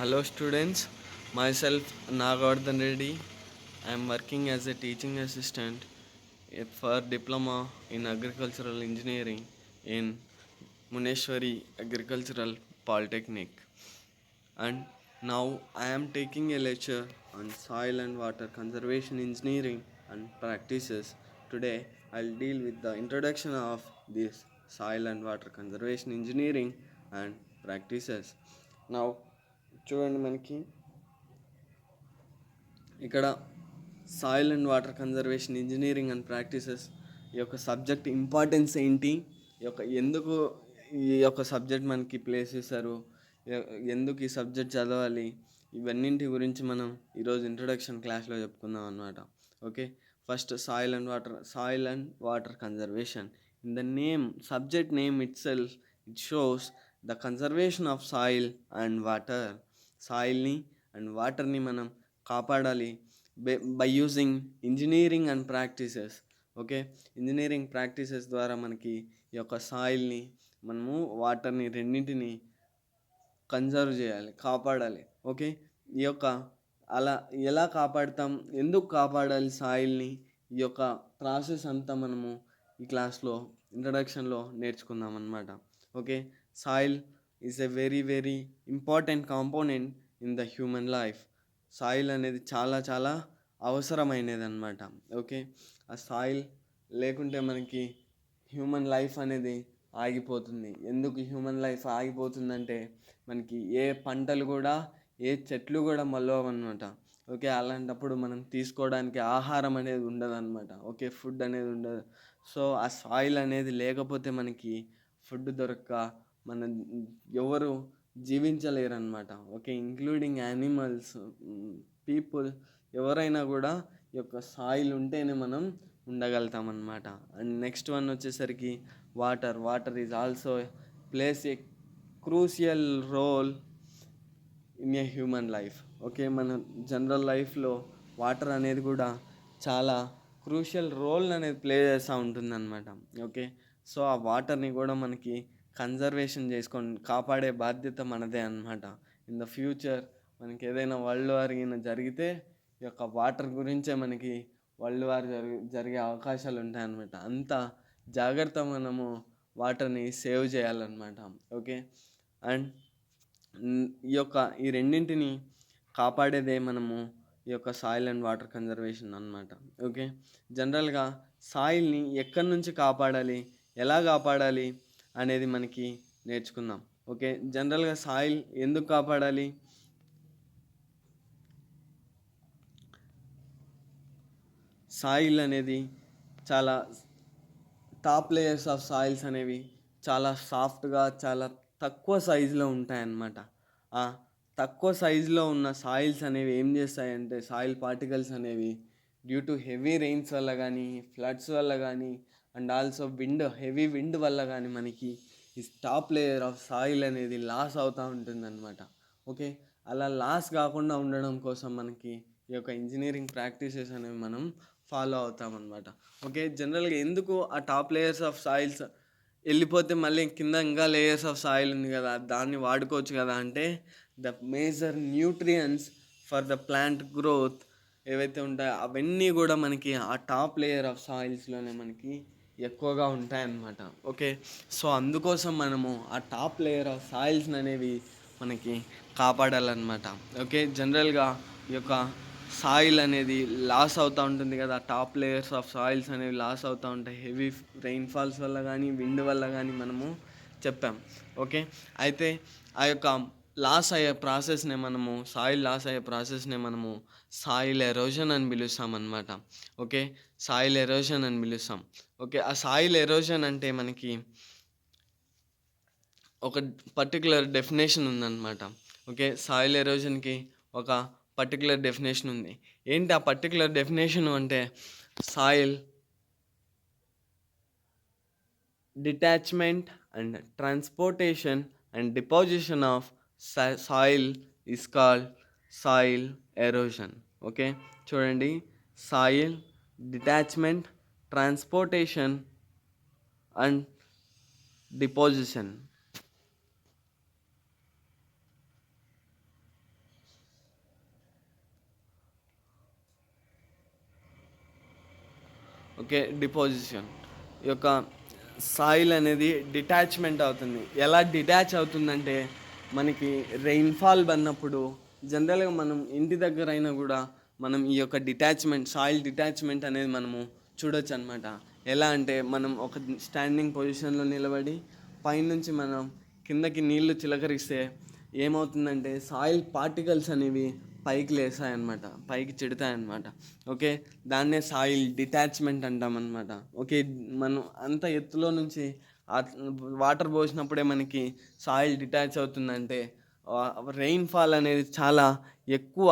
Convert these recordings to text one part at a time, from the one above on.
Hello students, myself Nagavardhan Reddy. I am working as a teaching assistant for diploma in agricultural engineering in Muneshwari Agricultural Polytechnic, and now I am taking a lecture on soil and water conservation engineering and practices. Today I'll deal with the introduction of this soil and water conservation engineering and practices. Now చూడండి మనకి ఇక్కడ soil and water conservation engineering and practices ఈ యొక్క subject importance ఏంటి, ఎందుకు ఈ యొక్క subject మనకి ప్లేస్ చేశారు, ఎందుకు ఈ సబ్జెక్ట్ చదవాలి, ఇవన్నింటి గురించి మనం ఈరోజు ఇంట్రొడక్షన్ క్లాస్లో చెప్పుకుందాం అన్నమాట. Okay, first soil and water conservation. In the name subject name itself it shows the conservation of soil and water. సాయిల్ని అండ్ వాటర్ని మనం కాపాడాలి by using engineering and practices. Okay, engineering practices ద్వారా మనకి ఈ యొక్క సాయిల్ని మనము వాటర్ని రెండింటిని కన్జర్వ్ చేయాలి, కాపాడాలి. ఓకే, ఈ యొక్క అలా ఎలా కాపాడుతాం, ఎందుకు కాపాడాలి సాయిల్ని, ఈ యొక్క ప్రాసెస్ అంతా మనము ఈ క్లాస్లో ఇంట్రడక్షన్లో నేర్చుకుందాం అన్నమాట. Okay, soil is a very very important component in the human life. Soil అనేది చాలా చాలా అవసరమైనది అన్నమాట. ఓకే, ఆ సాయిల్ లేకుంటే మనకి హ్యూమన్ లైఫ్ అనేది ఆగిపోతుంది. ఎందుకు హ్యూమన్ లైఫ్ ఆగిపోతుందంటే మనకి ఏ పంటలు కూడా, ఏ చెట్లు కూడా మొలవన్నమాట. ఓకే, అలాంటప్పుడు మనం తీసుకోవడానికి ఆహారం అనేది ఉండదు అనమాట. ఓకే, ఫుడ్ అనేది ఉండదు. సో ఆ సాయిల్ అనేది లేకపోతే మనకి ఫుడ్ దొరక్క మన ఎవరు జీవించలేరు అనమాట. ఓకే, ఇంక్లూడింగ్ యానిమల్స్, పీపుల్, ఎవరైనా కూడా ఈ యొక్క సాయిల్ ఉంటేనే మనం ఉండగలుగుతాం అన్నమాట. అండ్ నెక్స్ట్ వన్ వచ్చేసరికి water is also plays a crucial role in a human life. Okay, మన జనరల్ లైఫ్లో వాటర్ అనేది కూడా చాలా క్రూషియల్ రోల్ అనేది ప్లే చేస్తూ ఉంటుందన్నమాట. ఓకే, సో ఆ వాటర్ని కూడా మనకి కన్జర్వేషన్ చేసుకొని కాపాడే బాధ్యత మనదే అన్నమాట. ఇన్ ద ఫ్యూచర్ మనకి ఏదైనా వరల్డ్ వార్ జరిగితే ఈ యొక్క వాటర్ గురించే మనకి వరల్డ్ వార్ జరిగే అవకాశాలు ఉంటాయన్నమాట. అంత జాగ్రత్త మనము వాటర్ని సేవ్ చేయాలన్నమాట. ఓకే, అండ్ ఈ రెండింటిని కాపాడేదే మనము ఈ యొక్క సాయిల్ అండ్ వాటర్ కన్జర్వేషన్ అన్నమాట. ఓకే, జనరల్గా సాయిల్ని ఎక్కడి నుంచి కాపాడాలి, ఎలా కాపాడాలి అనేది మనకి నేర్చుకుందాం. ఓకే, జనరల్గా సాయిల్ ఎందుకు కాపాడాలి, సాయిల్ అనేది చాలా టాప్ లేయర్స్ ఆఫ్ సాయిల్స్ అనేవి చాలా సాఫ్ట్గా, చాలా తక్కువ సైజులో ఉంటాయన్నమాట. ఆ తక్కువ సైజులో ఉన్న సాయిల్స్ అనేవి ఏం చేస్తాయంటే, సాయిల్ పార్టికల్స్ అనేవి డ్యూ టు హెవీ రెయిన్స్ వల్ల కానీ, ఫ్లడ్స్ వల్ల కానీ, అండ్ ఆల్సో హెవీ విండ్ వల్ల కానీ మనకి ఈ టాప్ లేయర్ ఆఫ్ సాయిల్ అనేది లాస్ అవుతూ ఉంటుందన్నమాట. ఓకే, అలా లాస్ కాకుండా ఉండడం కోసం మనకి ఈ యొక్క ఇంజనీరింగ్ ప్రాక్టీసెస్ అనేవి మనం ఫాలో అవుతామన్నమాట. ఓకే, జనరల్గా ఎందుకు ఆ టాప్ లేయర్స్ ఆఫ్ సాయిల్స్ వెళ్ళిపోతే మళ్ళీ కింద ఇంకా లేయర్స్ ఆఫ్ సాయిల్ ఉంది కదా, దాన్ని వాడుకోవచ్చు కదా అంటే, the major nutrients for the plant growth ఏవైతే ఉంటాయో అవన్నీ కూడా మనకి ఆ టాప్ లేయర్ ఆఫ్ సాయిల్స్లోనే మనకి ఎక్కువగా ఉంటాయన్నమాట. ఓకే, సో అందుకోసం మనము ఆ టాప్ లేయర్ ఆఫ్ సాయిల్స్ అనేవి మనకి కాపాడాలన్నమాట. ఓకే, జనరల్గా ఈ యొక్క సాయిల్ అనేది లాస్ అవుతూ ఉంటుంది కదా, టాప్ లేయర్స్ ఆఫ్ సాయిల్స్ అనేవి లాస్ అవుతూ ఉంటాయి హెవీ రెయిన్ఫాల్స్ వల్ల కానీ, విండ్ వల్ల కానీ మనము చెప్పాం. ఓకే, అయితే ఆ యొక్క సాయిల్ లాస్ అయ్యే ప్రాసెస్నే మనము సాయిల్ ఎరోజన్ అని పిలుస్తాం అన్నమాట. ఓకే, సాయిల్ ఎరోజన్ అని పిలుస్తాం. ఓకే, ఆ సాయిల్ ఎరోజన్ అంటే మనకి ఒక పర్టికులర్ డెఫినేషన్ ఉందన్నమాట. ఓకే, సాయిల్ ఎరోజన్కి ఒక పర్టికులర్ డెఫినేషన్ ఉంది. ఏంటి ఆ పర్టికులర్ డెఫినేషన్ అంటే, soil detachment and transportation and deposition of soil is called soil erosion. Okay, చూడండి, soil detachment, transportation and deposition. Okay, deposition. ఈ యొక్క సాయిల్ అనేది డిటాచ్మెంట్ అవుతుంది. ఎలా డిటాచ్ అవుతుందంటే మనకి రెయిన్ఫాల్ పడినప్పుడు జనరల్గా మనం ఇంటి దగ్గర అయినా కూడా మనం ఈ యొక్క డిటాచ్మెంట్, సాయిల్ డిటాచ్మెంట్ అనేది మనము చూడొచ్చు అనమాట. ఎలా అంటే మనం ఒక స్టాండింగ్ పొజిషన్లో నిలబడి పైనుంచి మనం కిందకి నీళ్లు చిలకరిస్తే ఏమవుతుందంటే సాయిల్ పార్టికల్స్ అనేవి పైకి లేస్తాయన్నమాట, పైకి చెడతాయన్నమాట. ఓకే, దాన్నే సాయిల్ డిటాచ్మెంట్ అంటామన్నమాట. ఓకే, మనం అంత ఎత్తులో నుంచి వాటర్ పోసినప్పుడే మనకి సాయిల్ డిటాచ్ అవుతుందంటే రెయిన్ఫాల్ అనేది చాలా ఎక్కువ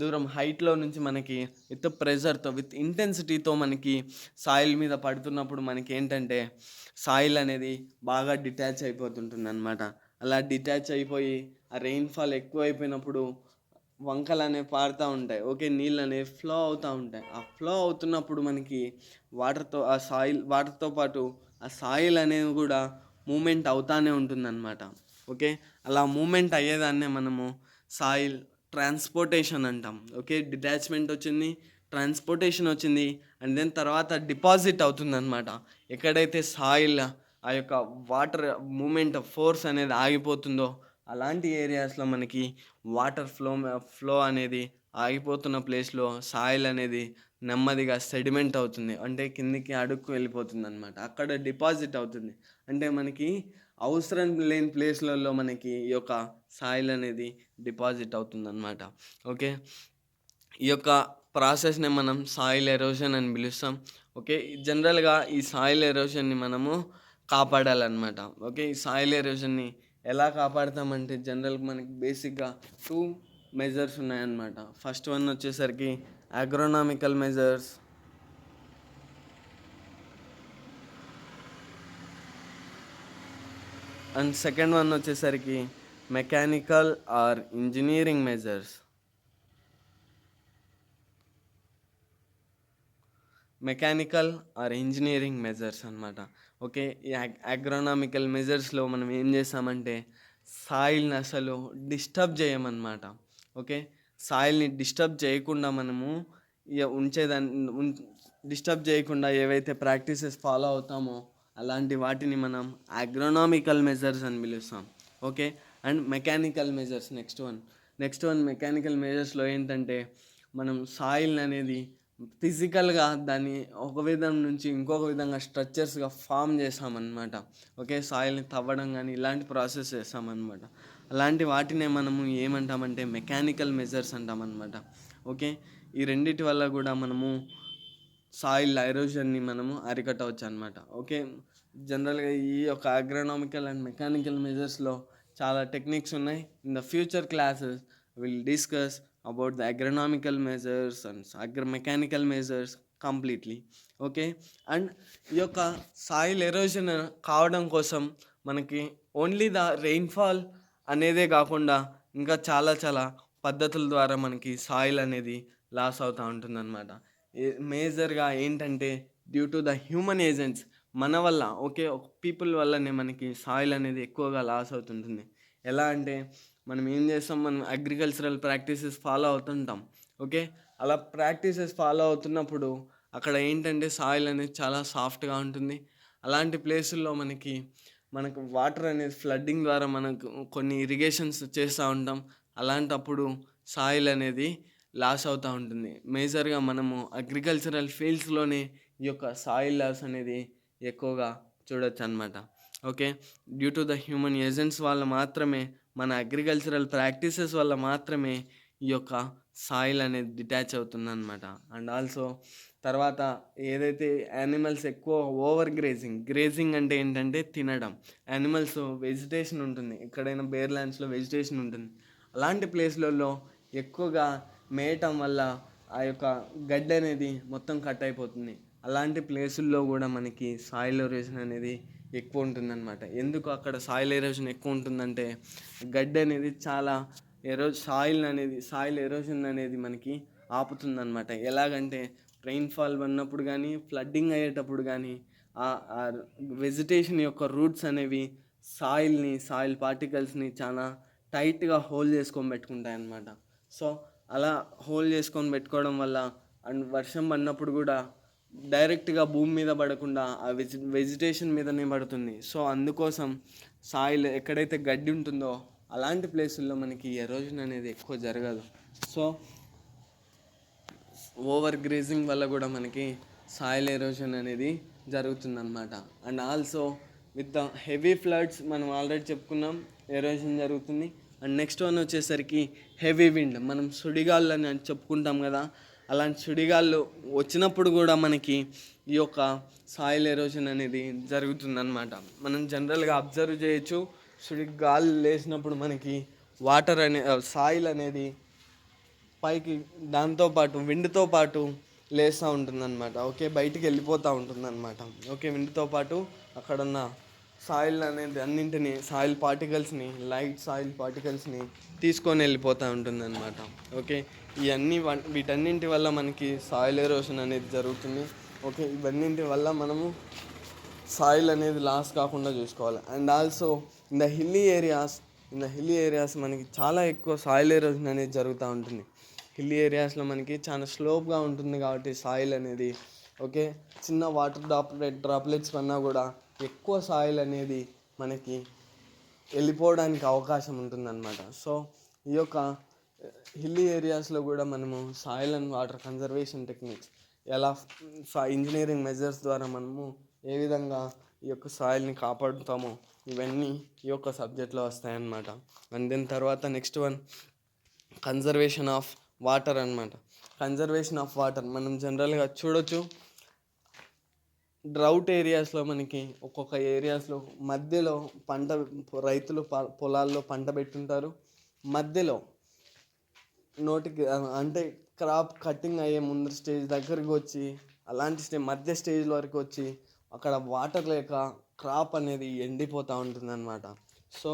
దూరం హైట్లో నుంచి మనకి విత్ ప్రెజర్తో, విత్ ఇంటెన్సిటీతో మనకి సాయిల్ మీద పడుతున్నప్పుడు మనకి ఏంటంటే సాయిల్ అనేది బాగా డిటాచ్ అయిపోతుంటుంది అనమాట. అలా డిటాచ్ అయిపోయి ఆ రెయిన్ఫాల్ ఎక్కువ అయిపోయినప్పుడు వంకలు అనేవి పారుతూ ఉంటాయి. ఓకే, నీళ్ళు అనేవి ఫ్లో అవుతూ ఉంటాయి. ఆ ఫ్లో అవుతున్నప్పుడు మనకి వాటర్తో పాటు ఆ సాయిల్ అనేవి కూడా మూమెంట్ అవుతానే ఉంటుందన్నమాట. ఓకే, అలా మూమెంట్ అయ్యేదాన్నే మనము సాయిల్ ట్రాన్స్పోర్టేషన్ అంటాం. ఓకే, డిటాచ్మెంట్ వచ్చింది, ట్రాన్స్పోర్టేషన్ వచ్చింది, అండ్ దెన్ తర్వాత డిపాజిట్ అవుతుందన్నమాట. ఎక్కడైతే సాయిల్ ఆ యొక్క వాటర్ మూమెంట్ ఫోర్స్ అనేది ఆగిపోతుందో అలాంటి ఏరియాస్లో మనకి వాటర్ ఫ్లో అనేది ఆగిపోతున్న ప్లేస్లో సాయిల్ అనేది నెమ్మదిగా సెడిమెంట్ అవుతుంది, అంటే కిందికి అడుక్కు వెళ్ళిపోతుంది అనమాట. అక్కడ డిపాజిట్ అవుతుంది. అంటే మనకి అవసరం లేని ప్లేస్లలో మనకి ఈ యొక్క సాయిల్ అనేది డిపాజిట్ అవుతుంది అనమాట. ఓకే, ఈ యొక్క ప్రాసెస్ని మనం సాయిల్ ఎరోషన్ అని పిలుస్తాం. ఓకే, జనరల్గా ఈ సాయిల్ ఎరోషన్ని మనము కాపాడాలన్నమాట. ఓకే, ఈ సాయిల్ ఎరోషన్ని ఎలా కాపాడతామంటే జనరల్గా మనకి బేసిక్గా 2 మెజర్స్ ఉన్నాయన్నమాట. ఫస్ట్ వన్ వచ్చేసరికి అగ్రోనామికల్ మెజర్స్, అండ్ సెకండ్ వన్ వచ్చేసరికి mechanical are engineering measures. Mechanical are engineering measures అనమాట. ఓకే, ఈ అగ్రోనామికల్ మెజర్స్లో మనం ఏం చేస్తామంటే సాయిల్ని అసలు డిస్టర్బ్ చేయమన్నమాట. ఓకే, సాయిల్ని డిస్టర్బ్ చేయకుండా మనము ఉంచేదాన్ని డిస్టర్బ్ చేయకుండా ఏవైతే ప్రాక్టీసెస్ ఫాలో అవుతామో అలాంటి వాటిని మనం అగ్రోనామికల్ మెజర్స్ అని పిలుస్తాం. Okay, and mechanical measures next one mechanical మెజర్స్లో ఏంటంటే మనం సాయిల్ అనేది ఫిజికల్గా దాన్ని ఒక విధం నుంచి ఇంకొక విధంగా స్ట్రక్చర్స్గా ఫామ్ చేస్తామన్నమాట. ఓకే, సాయిల్ని తవ్వడం కానీ ఇలాంటి ప్రాసెస్ చేస్తామన్నమాట. అలాంటి వాటినే మనము ఏమంటామంటే మెకానికల్ మెజర్స్ అంటామన్నమాట. ఓకే, ఈ రెండిటి వల్ల కూడా మనము సాయిల్ ఎరోషన్ని మనము అరికట్టవచ్చు అనమాట. ఓకే, జనరల్గా ఈ యొక్క అగ్రోనామికల్ అండ్ మెకానికల్ మెజర్స్లో చాలా టెక్నిక్స్ ఉన్నాయి. In the future classes will discuss about the agronomical measures and mechanical measures completely. Okay, and ఈ యొక్క సాయిల్ ఎరోషన్ కావడం కోసం మనకి ఓన్లీ ద రెయిన్ఫాల్ అనేదే కాకుండా ఇంకా చాలా చాలా పద్ధతుల ద్వారా మనకి సాయిల్ అనేది లాస్ అవుతూ ఉంటుందన్నమాట. మేజర్గా ఏంటంటే due to the human agents, మన వల్ల, ఓకే, పీపుల్ వల్లనే మనకి సాయిల్ అనేది ఎక్కువగా లాస్ అవుతుంటుంది. ఎలా అంటే మనం ఏం చేస్తాం, మనం అగ్రికల్చరల్ ప్రాక్టీసెస్ ఫాలో అవుతుంటాం. ఓకే, అలా ప్రాక్టీసెస్ ఫాలో అవుతున్నప్పుడు అక్కడ ఏంటంటే సాయిల్ అనేది చాలా సాఫ్ట్గా ఉంటుంది. అలాంటి ప్లేసుల్లో మనకు వాటర్ అనేది ఫ్లడ్డింగ్ ద్వారా మనకు కొన్ని ఇరిగేషన్స్ చేస్తూ ఉంటాం. అలాంటప్పుడు సాయిల్ అనేది లాస్ అవుతూ ఉంటుంది. మేజర్గా మనము అగ్రికల్చరల్ ఫీల్డ్స్లోనే ఈ యొక్క సాయిల్ లాస్ అనేది ఎక్కువగా చూడొచ్చు అనమాట. Okay, due to the human agents వల్ల మాత్రమే, మన అగ్రికల్చరల్ ప్రాక్టీసెస్ వల్ల మాత్రమే ఈ యొక్క సాయిల్ అనేది డిటాచ్ అవుతుందన్నమాట. అండ్ ఆల్సో తర్వాత ఏదైతే యానిమల్స్ ఎక్కువ ఓవర్ గ్రేజింగ్ అంటే ఏంటంటే తినడం. యానిమల్స్ వెజిటేషన్ ఉంటుంది, ఎక్కడైనా బేర్ ల్యాండ్స్లో వెజిటేషన్ ఉంటుంది. అలాంటి ప్లేస్లలో ఎక్కువగా మేయటం వల్ల ఆ యొక్క గడ్డి అనేది మొత్తం కట్ అయిపోతుంది. అలాంటి ప్లేసుల్లో కూడా మనకి సాయిల్ ఎరోషన్ అనేది ఎక్కువ ఉంటుందన్నమాట. ఎందుకు అక్కడ సాయిల్ ఎరోషన్ ఎక్కువ ఉంటుందంటే గడ్డి అనేది చాలా సాయిల్ ఎరోషన్ అనేది మనకి ఆపుతుందన్నమాట. ఎలాగంటే రెయిన్ఫాల్ పడినప్పుడు కానీ, ఫ్లడ్డింగ్ అయ్యేటప్పుడు కానీ ఆ వెజిటేషన్ యొక్క రూట్స్ అనేవి సాయిల్ పార్టికల్స్ని చాలా టైట్గా హోల్డ్ చేసుకొని పెట్టుకుంటాయి అన్నమాట. సో అలా హోల్డ్ చేసుకొని పెట్టుకోవడం వల్ల అండ్ వర్షం పడినప్పుడు కూడా డైరెక్ట్గా భూమి మీద పడకుండా ఆ వెజిటేషన్ మీదనే పడుతుంది. సో అందుకోసం సాయిల్ ఎక్కడైతే గడ్డి ఉంటుందో అలాంటి ప్లేసుల్లో మనకి ఎరోజన్ అనేది ఎక్కువ జరగదు. సో ఓవర్ గ్రేజింగ్ వల్ల కూడా మనకి సాయిల్ ఎరోజన్ అనేది జరుగుతుందన్నమాట. And also with the heavy floods మనం ఆల్రెడీ చెప్పుకున్నాం ఎరోజన్ జరుగుతుంది. అండ్ నెక్స్ట్ వన్ వచ్చేసరికి హెవీ విండ్, మనం సుడిగాళ్ళు అని చెప్పుకుంటాం కదా, అలాంటి సుడిగాళ్ళు వచ్చినప్పుడు కూడా మనకి ఈ యొక్క సాయిల్ ఎరోజన్ అనేది జరుగుతుందన్నమాట. మనం జనరల్గా అబ్జర్వ్ చేయొచ్చు, సుడిగాలు లేచినప్పుడు మనకి వాటర్ సాయిల్ అనేది పైకి దాంతోపాటు విండ్తో పాటు లేస్తూ ఉంటుందన్నమాట. ఓకే, బయటికి వెళ్ళిపోతూ ఉంటుందన్నమాట. ఓకే, విండ్తో పాటు అక్కడున్న సాయిల్ అనేది అన్నింటినీ సాయిల్ పార్టికల్స్ని, లైట్ సాయిల్ పార్టికల్స్ని తీసుకొని వెళ్ళిపోతూ ఉంటుందన్నమాట. ఓకే, ఇవన్నీ వీటన్నింటి వల్ల మనకి సాయిల్ ఎరోషన్ అనేది జరుగుతుంది. ఓకే, ఇవన్నింటి వల్ల మనము సాయిల్ అనేది లాస్ కాకుండా చూసుకోవాలి. And also in the hilly areas మనకి చాలా ఎక్కువ సాయిల్ ఎరోషన్ అనేది జరుగుతూ ఉంటుంది. హిల్లీ ఏరియాస్లో మనకి చాలా స్లోప్గా ఉంటుంది కాబట్టి సాయిల్ అనేది, ఓకే, చిన్న వాటర్ డ్రాప్లెట్స్ కన్నా కూడా ఎక్కువ సాయిల్ అనేది మనకి వెళ్ళిపోవడానికి అవకాశం ఉంటుందన్నమాట. సో ఈ యొక్క హిల్లీ ఏరియాస్లో కూడా మనము soil and water conservation techniques ఎలా ఇంజనీరింగ్ మెజర్స్ ద్వారా మనము ఏ విధంగా ఈ యొక్క సాయిల్ని కాపాడుతామో ఇవన్నీ ఈ యొక్క సబ్జెక్ట్లో వస్తాయన్నమాట. అండ్ దెన్ తర్వాత next one conservation of water అన్నమాట. కన్జర్వేషన్ ఆఫ్ వాటర్ మనం జనరల్గా చూడొచ్చు, డ్రౌట్ ఏరియాస్లో మనకి ఒక్కొక్క ఏరియాస్లో మధ్యలో రైతులు పొలాల్లో పంట పెట్టుంటారు, మధ్యలో నోటికి అంటే క్రాప్ కటింగ్ అయ్యే ముందు స్టేజ్ దగ్గరికి వచ్చి అలాంటి మధ్య స్టేజ్ వరకు వచ్చి అక్కడ వాటర్ లేక క్రాప్ అనేది ఎండిపోతూ ఉంటుందన్నమాట. సో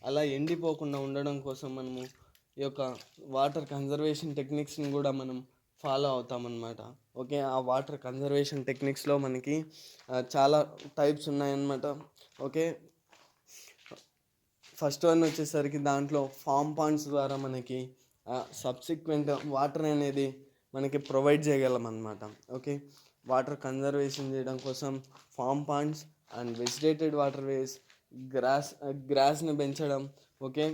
అలా ఎండిపోకుండా ఉండడం కోసం మనము ఈ యొక్క వాటర్ కన్జర్వేషన్ టెక్నిక్స్ని కూడా మనం ఫాలో అవుతామన్నమాట. ఓకే, ఆ వాటర్ కన్జర్వేషన్ టెక్నిక్స్లో మనకి చాలా టైప్స్ ఉన్నాయన్నమాట. ఓకే, ఫస్ట్ వన్ వచ్చేసరికి దాంట్లో ఫామ్ పాండ్స్ ద్వారా మనకి సబ్సిక్వెంట్ వాటర్ అనేది మనకి ప్రొవైడ్ చేయగలం అన్నమాట. ఓకే, వాటర్ కన్జర్వేషన్ చేయడం కోసం farm ponds and vegetated waterways, గ్రాస్ని పెంచడం, okay,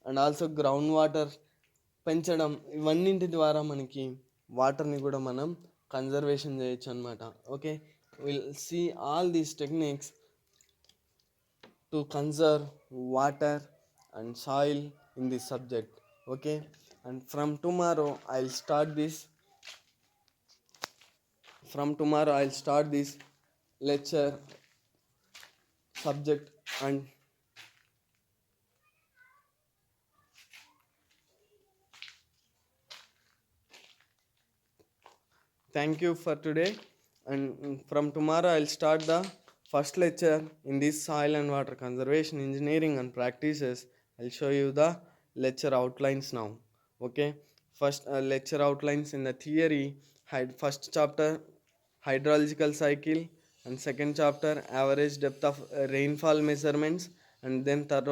and also groundwater పెంచడం, ఇవన్నింటి ద్వారా మనకి వాటర్ని కూడా మనం కన్జర్వేషన్ చేయొచ్చు అనమాట. Okay, will see all these techniques to conserve water and soil in this subject. Okay, and from tomorrow I'll start this lecture subject. And thank you for today. And from tomorrow I'll start the first lecture in this soil and water conservation engineering and practices. I'll show you the lecture outlines now. Okay, first lecture outlines in the theory. First chapter hydrological cycle, and second chapter average depth of rainfall measurements, and then third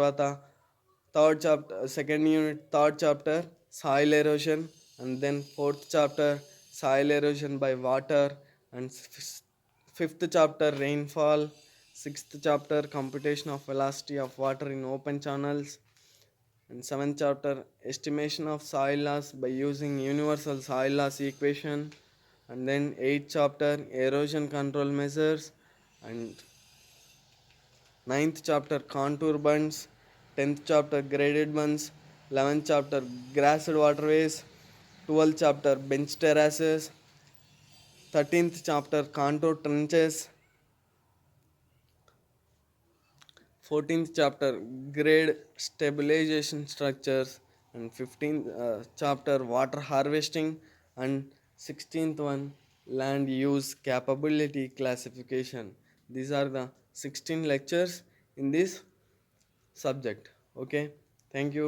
chapter second unit third chapter soil erosion, and then fourth chapter soil erosion by water, and fifth chapter rainfall, sixth chapter computation of velocity of water in open channels, and seventh chapter estimation of soil loss by using universal soil loss equation, and then eighth chapter erosion control measures, and ninth chapter contour bunds, 10th chapter graded bunds, 11th chapter grassed waterways, 12th chapter bench terraces, 13th chapter contour trenches, 14th chapter grade stabilization structures, and 15th chapter water harvesting, and 16th one land use capability classification. These are the 16 lectures in this subject. Okay, thank you.